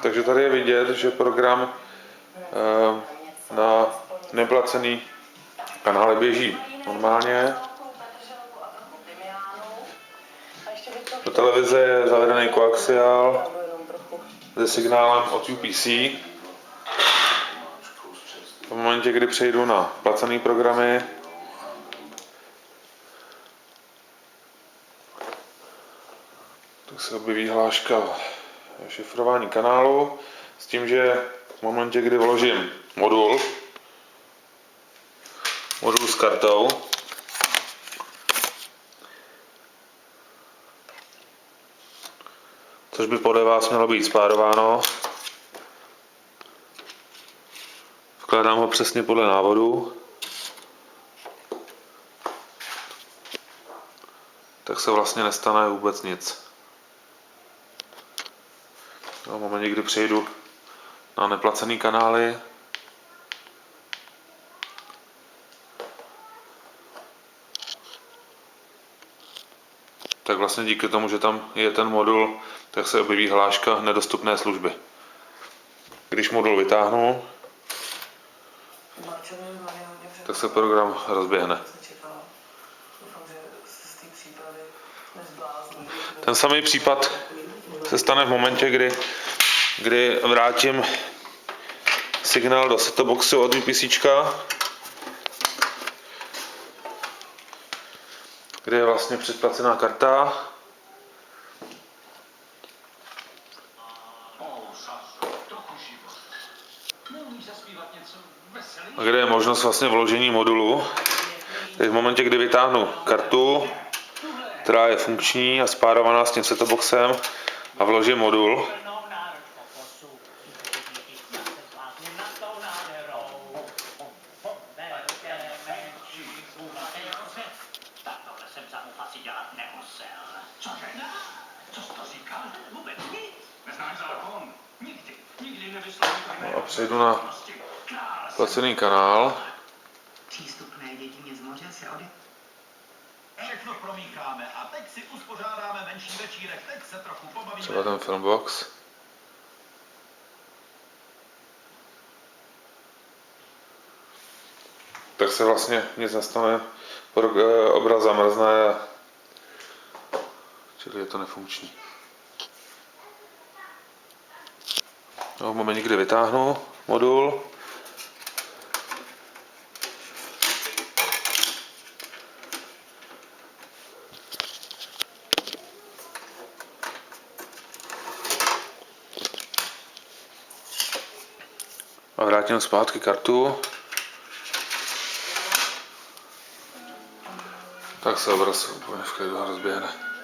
Takže tady je vidět, že program na neplacený kanály běží normálně. Do televize je zavedený koaxiál se signálem od UPC. V momentě, kdy přejdu na placené programy, tak se objeví hláška šifrování kanálu s tím, že v momentě, kdy vložím modul s kartou, což by podle vás mělo být spárováno, vkládám ho přesně podle návodu, tak se vlastně nestane vůbec nic. V momentě, kdy přejdu na neplacený kanály, tak vlastně díky tomu, že tam je ten modul, tak se objeví hláška nedostupné služby. Když modul vytáhnu, tak se program rozběhne. Ten samý případ se stane v momentě, kdy vrátím signál do set-top boxu od UPCčka, kde je vlastně předplacená karta. A kde je možnost vlastně vložení modulu. Takže v momentě, kdy vytáhnu kartu, která je funkční a spárovaná s tím set-top boxem, a vložím modul, a přejdu na placený kanál. Všechno promícháme a teď si uspořádáme menší večírek, teď se trochu pobavíme. Třeba ten Filmbox. Tak se vlastně nic nestane, obraz zamrzne, čili je to nefunkční. No, v momentě, kdy vytáhnu modul, a vrátím zpátky kartu, tak se obraz úplně v klidu rozběhne.